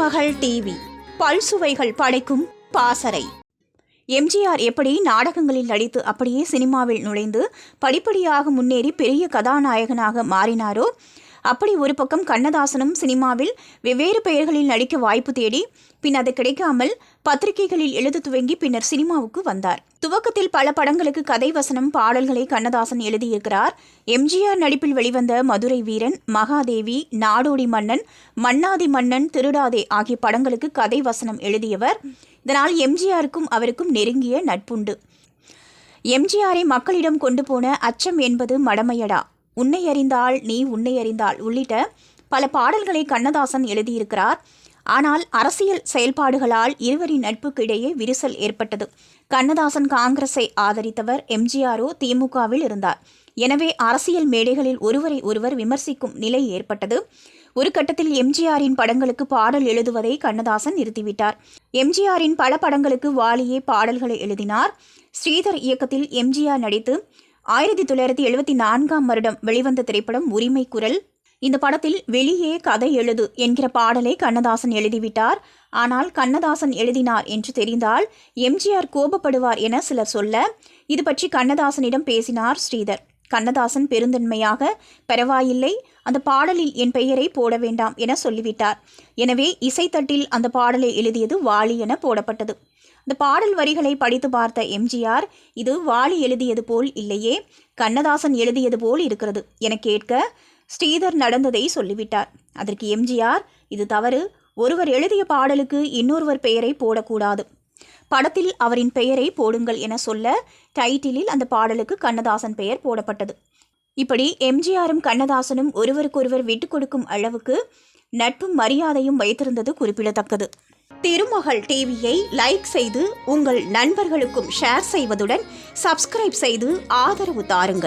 திருமகள் TV பல்சுவைகள் படைக்கும் பாசறை. எம்ஜிஆர் எப்படி நாடகங்களில் நடித்து அப்படியே சினிமாவில் நுழைந்து படிப்படியாக முன்னேறி பெரிய கதாநாயகனாக மாறினாரோ, அப்படி ஒரு பக்கம் கண்ணதாசனும் சினிமாவில் வெவ்வேறு பெயர்களில் நடிக்க வாய்ப்பு தேடி பின் அது கிடைக்காமல் பத்திரிகைகளில் எழுத துவங்கி பின்னர் சினிமாவுக்கு வந்தார். துவக்கத்தில் பல படங்களுக்கு கதை வசனம் பாடல்களை கண்ணதாசன் எழுதியிருக்கிறார். எம்ஜிஆர் நடிப்பில் வெளிவந்த மதுரை வீரன், மகாதேவி, நாடோடி மன்னன், மன்னாதி மன்னன், திருடாதே ஆகிய படங்களுக்கு கதை வசனம் எழுதியவர். இதனால் எம்ஜிஆருக்கும் அவருக்கும் நெருங்கிய நட்புண்டு. எம்ஜிஆரை மக்களிடம் கொண்டு போன அச்சம் என்பது மடமையடா, உன்னை அறிந்தால் நீ உன்னை அறிந்தால் உள்ளிட்ட பல பாடல்களை கண்ணதாசன் எழுதியிருக்கிறார். ஆனால் அரசியல் செயல்பாடுகளால் இருவரின் நட்புக்கு இடையே விரிசல் ஏற்பட்டது. கண்ணதாசன் காங்கிரஸை ஆதரித்தவர், எம்ஜிஆரோ திமுகவில் இருந்தார். எனவே அரசியல் மேடைகளில் ஒருவரை ஒருவர் விமர்சிக்கும் நிலை ஏற்பட்டது. ஒரு கட்டத்தில் எம்ஜிஆரின் படங்களுக்கு பாடல் எழுதுவதை கண்ணதாசன் நிறுத்திவிட்டார். எம்ஜிஆரின் பல படங்களுக்கு வாலியே பாடல்களை எழுதினார். ஸ்ரீதர் இயக்கத்தில் எம்ஜிஆர் நடித்து 1974 வருடம் வெளிவந்த திரைப்படம் உரிமை குரல். இந்த படத்தில் வெளியே கதை எழுது என்கிற பாடலை கண்ணதாசன் எழுதிவிட்டார். ஆனால் கண்ணதாசன் எழுதினார் என்று தெரிந்தால் எம்ஜிஆர் கோபப்படுவார் என சிலர் சொல்ல, இது பற்றி கண்ணதாசனிடம் பேசினார் ஸ்ரீதர். கண்ணதாசன் பெருந்தன்மையாக, பரவாயில்லை, அந்த பாடலில் என் பெயரை போட வேண்டாம் என சொல்லிவிட்டார். எனவே இசைத்தட்டில் அந்த பாடலை எழுதியது வாலி என போடப்பட்டது. அந்த பாடல் வரிகளை படித்து பார்த்த எம்ஜிஆர், இது வாலி எழுதியது போல் இல்லையே, கண்ணதாசன் எழுதியது போல் இருக்கிறது என கேட்க, ஸ்ரீதர் நடந்ததை சொல்லிவிட்டார். அதற்கு எம்ஜிஆர், இது தவறு, ஒருவர் எழுதிய பாடலுக்கு இன்னொருவர் பெயரை போடக்கூடாது, படத்தில் அவரின் பெயரை போடுங்கள் என சொல்ல, டைட்டிலில் அந்த பாடலுக்கு கண்ணதாசன் பெயர் போடப்பட்டது. இப்படி எம்ஜிஆரும் கண்ணதாசனும் ஒருவருக்கொருவர் விட்டு கொடுக்கும் அளவுக்கு நட்பும் மரியாதையும் வைத்திருந்தது குறிப்பிடத்தக்கது. திருமகள் டிவியை லைக் செய்து உங்கள் நண்பர்களுக்கும் ஷேர் செய்வதுடன் சப்ஸ்கிரைப் செய்து ஆதரவு தாருங்கள்.